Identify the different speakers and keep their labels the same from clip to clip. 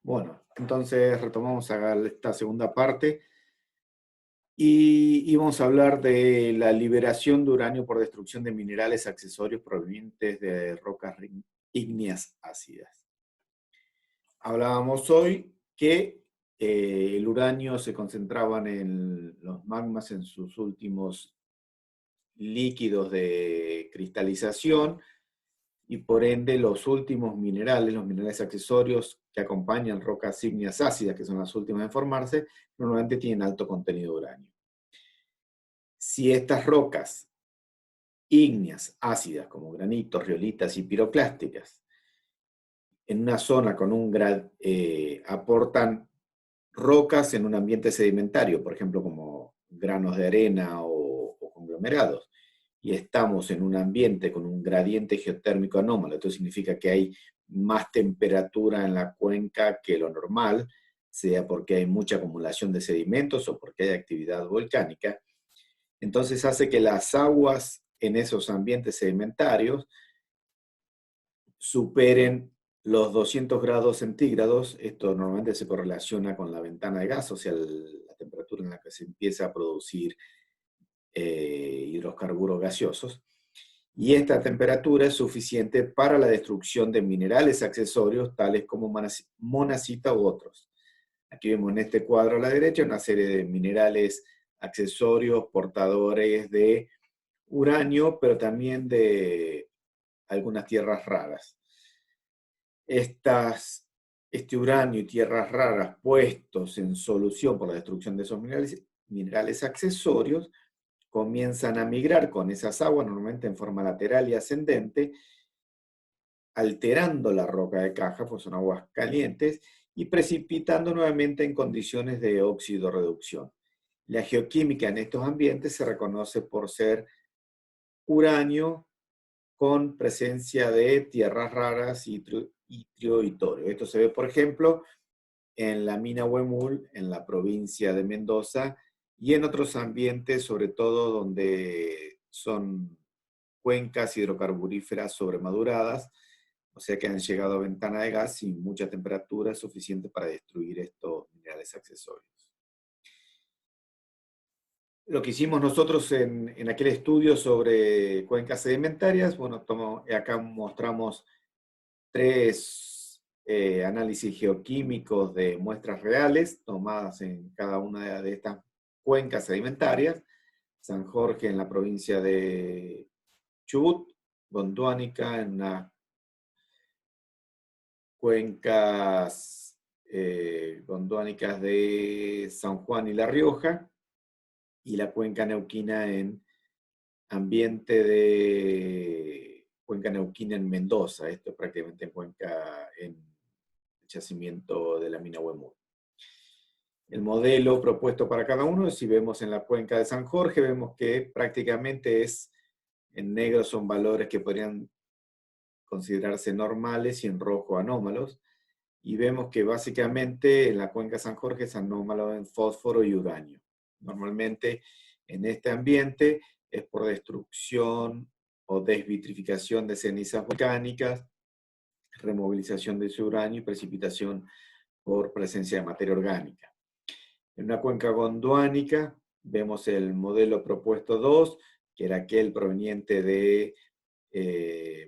Speaker 1: Bueno, entonces retomamos acá esta segunda parte y vamos a hablar de la liberación de uranio por destrucción de minerales accesorios provenientes de rocas ígneas ácidas. Hablábamos hoy que el uranio se concentraba en los magmas en sus últimos líquidos de cristalización y por ende los últimos minerales, los minerales accesorios que acompañan rocas ígneas ácidas, que son las últimas en formarse, normalmente tienen alto contenido de uranio. Si estas rocas ígneas ácidas, como granitos, riolitas y piroclásticas, en una zona con un aportan rocas en un ambiente sedimentario, por ejemplo, como granos de arena o conglomerados, y estamos en un ambiente con un gradiente geotérmico anómalo, esto significa que hay más temperatura en la cuenca que lo normal, sea porque hay mucha acumulación de sedimentos o porque hay actividad volcánica, entonces hace que las aguas en esos ambientes sedimentarios superen los 200 grados centígrados. Esto normalmente se correlaciona con la ventana de gas, o sea, la temperatura en la que se empieza a producir hidrocarburos gaseosos. Y esta temperatura es suficiente para la destrucción de minerales accesorios, tales como monacita u otros. Aquí vemos en este cuadro a la derecha una serie de minerales accesorios portadores de uranio, pero también de algunas tierras raras. Este uranio y tierras raras puestos en solución por la destrucción de esos minerales accesorios comienzan a migrar con esas aguas, normalmente en forma lateral y ascendente, alterando la roca de caja, pues son aguas calientes, y precipitando nuevamente en condiciones de óxido-reducción. La geoquímica en estos ambientes se reconoce por ser uranio con presencia de tierras raras, itrio y torio. Esto se ve, por ejemplo, en la mina Huemul, en la provincia de Mendoza, y en otros ambientes, sobre todo donde son cuencas hidrocarburíferas sobremaduradas, o sea que han llegado a ventana de gas y mucha temperatura suficiente para destruir estos minerales accesorios. Lo que hicimos nosotros en aquel estudio sobre cuencas sedimentarias, bueno, acá mostramos tres análisis geoquímicos de muestras reales tomadas en cada una de estas cuencas sedimentarias. San Jorge en la provincia de Chubut, Gondwanica en las cuencas gondwanicas de San Juan y La Rioja, y la cuenca neuquina en ambiente de cuenca neuquina en Mendoza, esto es prácticamente en cuenca en el yacimiento de la mina Huemul. El modelo propuesto para cada uno, si vemos en la cuenca de San Jorge, vemos que prácticamente en negro son valores que podrían considerarse normales y en rojo anómalos, y vemos que básicamente en la cuenca de San Jorge es anómalo en fósforo y uranio. Normalmente en este ambiente es por destrucción o desvitrificación de cenizas volcánicas, removilización de ese uranio y precipitación por presencia de materia orgánica. En una cuenca gondwanica vemos el modelo propuesto 2, que era aquel proveniente de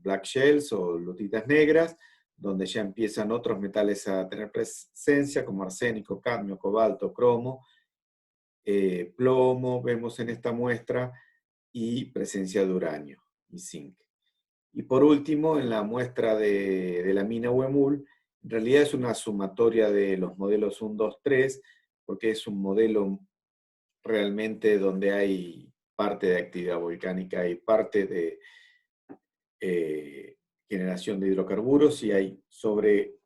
Speaker 1: black shells o lutitas negras, donde ya empiezan otros metales a tener presencia, como arsénico, cadmio, cobalto, cromo, plomo, vemos en esta muestra, y presencia de uranio y zinc. Y por último, en la muestra de la mina Huemul, en realidad es una sumatoria de los modelos 1, 2, 3, porque es un modelo realmente donde hay parte de actividad volcánica y parte de generación de hidrocarburos, y hay sobre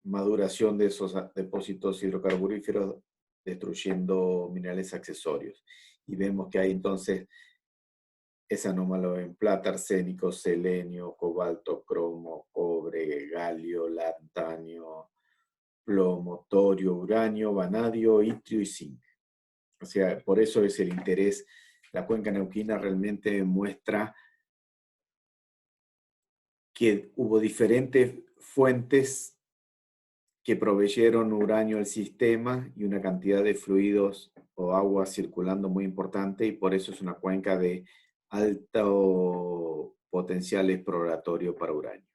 Speaker 1: maduración de esos depósitos hidrocarburíferos destruyendo minerales accesorios. Y vemos que hay entonces es anómalo en plata, arsénico, selenio, cobalto, cromo, cobre, galio, lantanio, plomo, torio, uranio, vanadio, itrio y zinc. O sea, por eso es el interés. La cuenca neuquina realmente muestra que hubo diferentes fuentes que proveyeron uranio al sistema y una cantidad de fluidos o agua circulando muy importante, y por eso es una cuenca de alto potencial exploratorio para uranio.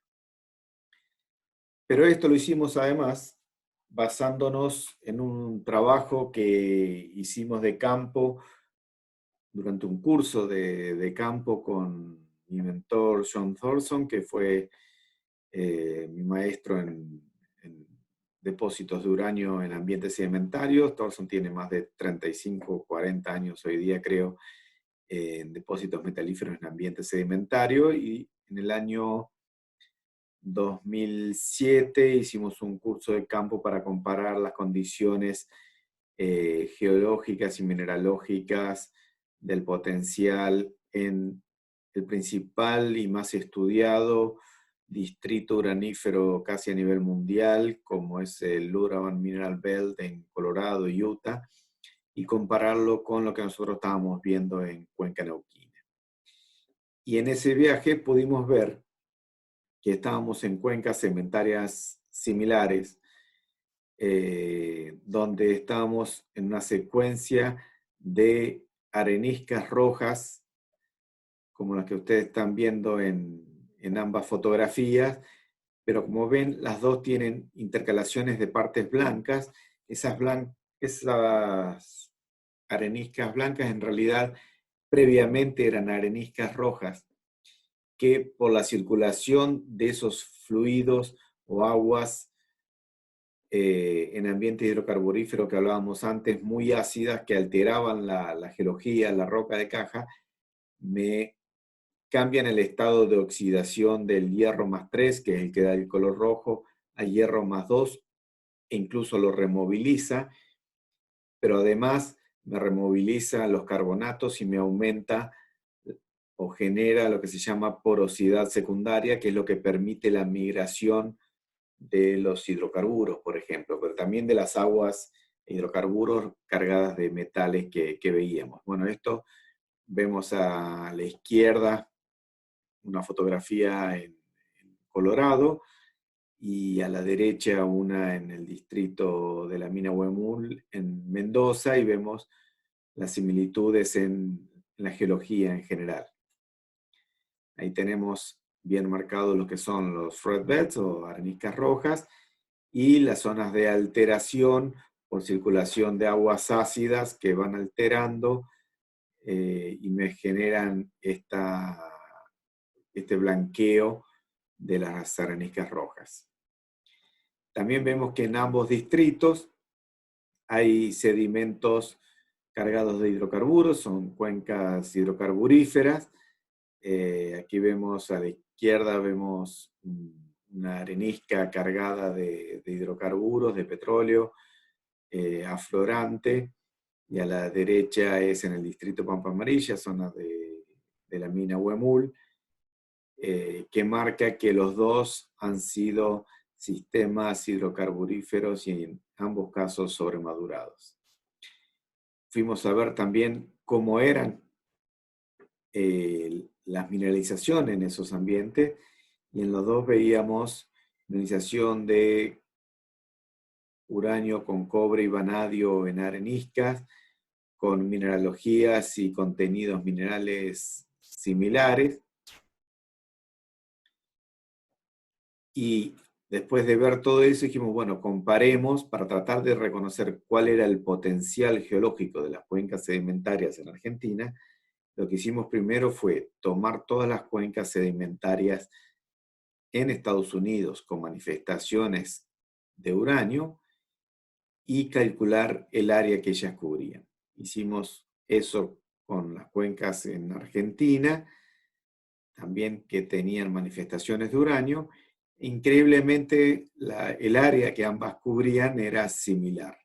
Speaker 1: Pero esto lo hicimos además basándonos en un trabajo que hicimos de campo durante un curso de campo con mi mentor John Thorson, que fue mi maestro en depósitos de uranio en ambientes sedimentarios. Thorson tiene más de 35 o 40 años hoy día, creo, en depósitos metalíferos en ambientes sedimentarios, y en el año 2007 hicimos un curso de campo para comparar las condiciones geológicas y mineralógicas del potencial en el principal y más estudiado distrito uranífero casi a nivel mundial, como es el Uravan Mineral Belt en Colorado y Utah, y compararlo con lo que nosotros estábamos viendo en Cuenca Neuquina. Y en ese viaje pudimos ver que estábamos en cuencas sedimentarias similares, donde estábamos en una secuencia de areniscas rojas, como las que ustedes están viendo en ambas fotografías, pero como ven, las dos tienen intercalaciones de partes blancas. Esas areniscas blancas en realidad previamente eran areniscas rojas, que por la circulación de esos fluidos o aguas en ambiente hidrocarburífero que hablábamos antes, muy ácidas, que alteraban la geología, la roca de caja, me cambian el estado de oxidación del hierro más 3, que es el que da el color rojo, a hierro más 2, e incluso lo removiliza, pero además me removiliza los carbonatos y me aumenta o genera lo que se llama porosidad secundaria, que es lo que permite la migración de los hidrocarburos, por ejemplo, pero también de las aguas hidrocarburos cargadas de metales que veíamos. Bueno, esto vemos a la izquierda una fotografía en Colorado y a la derecha una en el distrito de la mina Huemul en Mendoza, y vemos las similitudes en la geología en general. Ahí tenemos bien marcados lo que son los red beds o areniscas rojas y las zonas de alteración por circulación de aguas ácidas que van alterando y me generan este blanqueo de las areniscas rojas. También vemos que en ambos distritos hay sedimentos cargados de hidrocarburos, son cuencas hidrocarburíferas. Aquí vemos a la izquierda, vemos una arenisca cargada de hidrocarburos, de petróleo, aflorante, y a la derecha es en el distrito Pampa Amarilla, zona de la mina Huemul, que marca que los dos han sido sistemas hidrocarburíferos y en ambos casos sobremadurados. Fuimos a ver también cómo eran las mineralizaciones en esos ambientes, y en los dos veíamos mineralización de uranio con cobre y vanadio en areniscas, con mineralogías y contenidos minerales similares. Y después de ver todo eso, dijimos, bueno, comparemos para tratar de reconocer cuál era el potencial geológico de las cuencas sedimentarias en Argentina. Lo que hicimos primero fue tomar todas las cuencas sedimentarias en Estados Unidos con manifestaciones de uranio y calcular el área que ellas cubrían. Hicimos eso con las cuencas en Argentina, también que tenían manifestaciones de uranio. Increíblemente, el área que ambas cubrían era similar.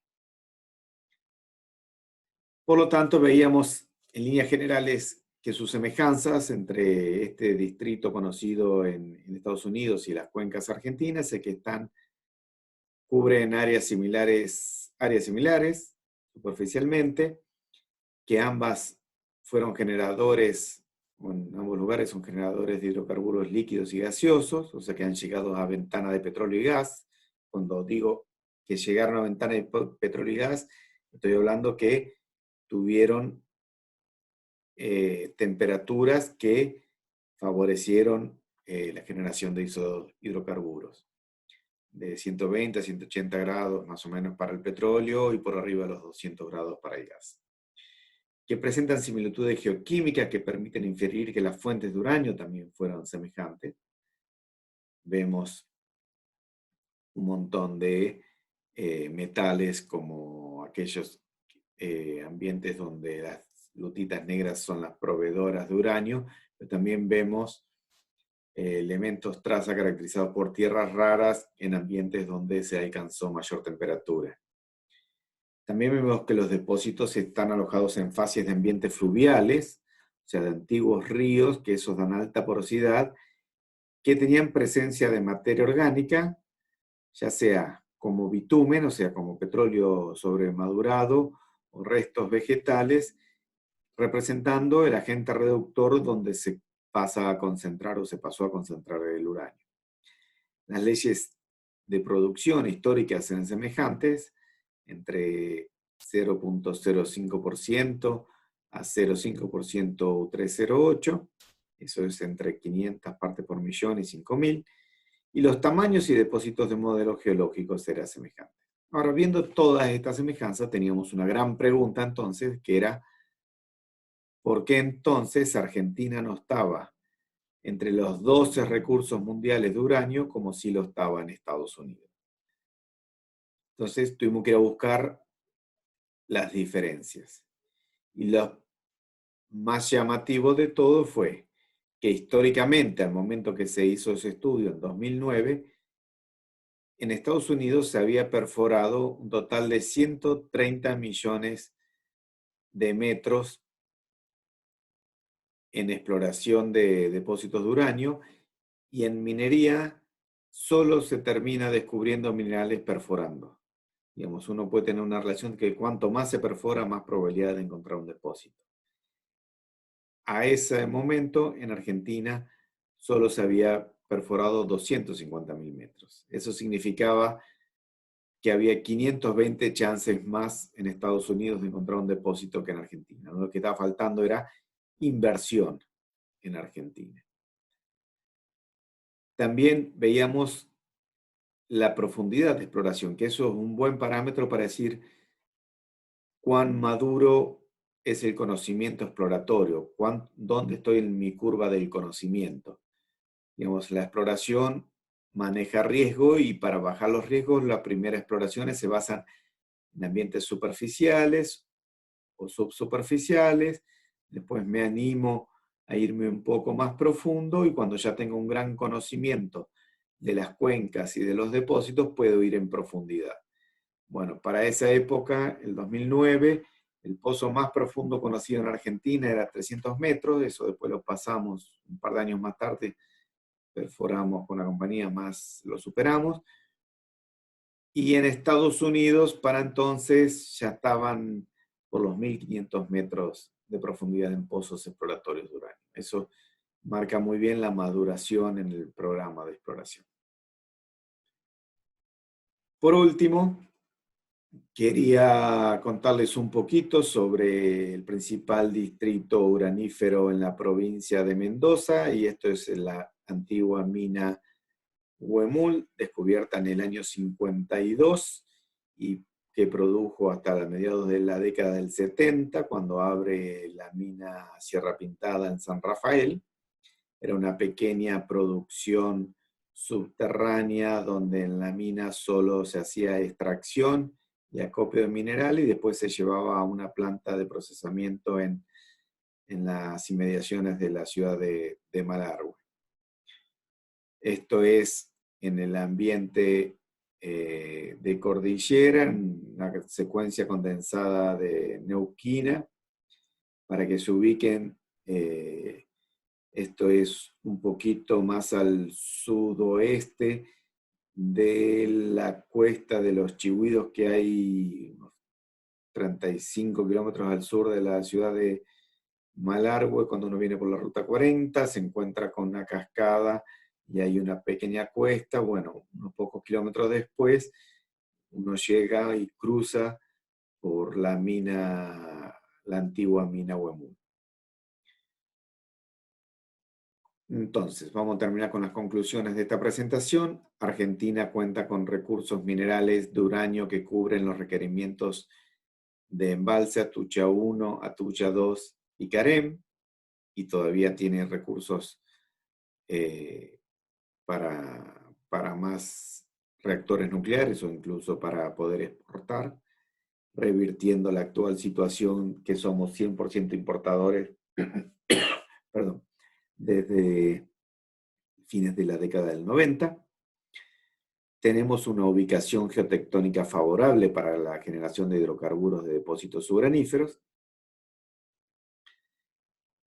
Speaker 1: Por lo tanto, veíamos en líneas generales que sus semejanzas entre este distrito conocido en Estados Unidos y las cuencas argentinas es que cubren áreas similares superficialmente, que ambas fueron generadores, en ambos lugares son generadores de hidrocarburos líquidos y gaseosos, o sea que han llegado a ventana de petróleo y gas. Cuando digo que llegaron a Ventana de Petróleo y Gas, estoy hablando que tuvieron temperaturas que favorecieron la generación de hidrocarburos, de 120 a 180 grados más o menos para el petróleo y por arriba de los 200 grados para el gas, que presentan similitudes geoquímicas que permiten inferir que las fuentes de uranio también fueron semejantes. Vemos un montón de metales como aquellos ambientes donde las lutitas negras son las proveedoras de uranio, pero también vemos elementos traza caracterizados por tierras raras en ambientes donde se alcanzó mayor temperatura. También vemos que los depósitos están alojados en facies de ambientes fluviales, o sea, de antiguos ríos, que esos dan alta porosidad, que tenían presencia de materia orgánica, ya sea como bitumen, o sea, como petróleo sobremadurado, o restos vegetales, representando el agente reductor donde se pasa a concentrar o se pasó a concentrar el uranio. Las leyes de producción históricas eran semejantes, entre 0.05% a 0.5% U3O8, eso es entre 500 partes por millón y 5.000, y los tamaños y depósitos de modelos geológicos eran semejantes. Ahora, viendo todas estas semejanzas, teníamos una gran pregunta entonces, que era, ¿por qué entonces Argentina no estaba entre los 12 recursos mundiales de uranio como si lo estaba en Estados Unidos? Entonces tuvimos que ir a buscar las diferencias. Y lo más llamativo de todo fue que históricamente, al momento que se hizo ese estudio en 2009, en Estados Unidos se había perforado un total de 130 millones de metros en exploración de depósitos de uranio, y en minería solo se termina descubriendo minerales perforando. Digamos, uno puede tener una relación que cuanto más se perfora, más probabilidad de encontrar un depósito. A ese momento, en Argentina, solo se había perforado 250.000 metros. Eso significaba que había 520 chances más en Estados Unidos de encontrar un depósito que en Argentina. Lo que estaba faltando era inversión en Argentina. También veíamos la profundidad de exploración, que eso es un buen parámetro para decir cuán maduro es el conocimiento exploratorio, dónde estoy en mi curva del conocimiento. Digamos, la exploración maneja riesgo y para bajar los riesgos, las primeras exploraciones se basan en ambientes superficiales o subsuperficiales. Después me animo a irme un poco más profundo y cuando ya tengo un gran conocimiento de las cuencas y de los depósitos, puedo ir en profundidad. Bueno, para esa época, el 2009, el pozo más profundo conocido en Argentina era 300 metros, eso después lo pasamos un par de años más tarde, perforamos con la compañía, más lo superamos. Y en Estados Unidos, para entonces, ya estaban por los 1.500 metros de profundidad en pozos exploratorios de uranio. Eso marca muy bien la maduración en el programa de exploración. Por último, quería contarles un poquito sobre el principal distrito uranífero en la provincia de Mendoza, y esto es la antigua mina Huemul, descubierta en el año 52 y que produjo hasta mediados de la década del 70, cuando abre la mina Sierra Pintada en San Rafael. Era una pequeña producción subterránea donde en la mina solo se hacía extracción y acopio de mineral y después se llevaba a una planta de procesamiento en las inmediaciones de la ciudad de Malargüe. Esto es en el ambiente de cordillera, en una secuencia condensada de neuquina, para que se ubiquen. Esto es un poquito más al sudoeste de la cuesta de los Chihuidos, que hay unos 35 kilómetros al sur de la ciudad de Malargüe. Cuando uno viene por la ruta 40, se encuentra con una cascada y hay una pequeña cuesta. Bueno, unos pocos kilómetros después, uno llega y cruza por la antigua mina Huemul. Entonces, vamos a terminar con las conclusiones de esta presentación. Argentina cuenta con recursos minerales de uranio que cubren los requerimientos de embalse Atucha 1, Atucha 2 y Carem, y todavía tiene recursos para más reactores nucleares o incluso para poder exportar, revirtiendo la actual situación que somos 100% importadores, perdón, desde fines de la década del 90. Tenemos una ubicación geotectónica favorable para la generación de hidrocarburos de depósitos uraníferos.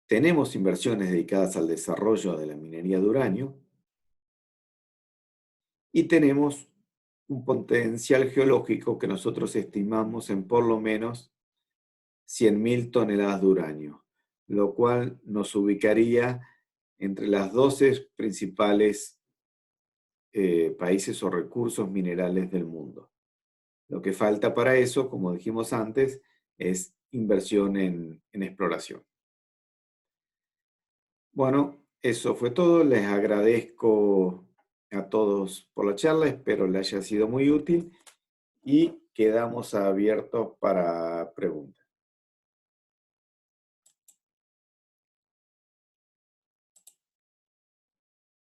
Speaker 1: Tenemos inversiones dedicadas al desarrollo de la minería de uranio. Y tenemos un potencial geológico que nosotros estimamos en por lo menos 100.000 toneladas de uranio, lo cual nos ubicaría entre las 12 principales países o recursos minerales del mundo. Lo que falta para eso, como dijimos antes, es inversión en exploración. Bueno, eso fue todo. Les agradezco a todos por la charla. Espero les haya sido muy útil y quedamos abiertos para preguntas.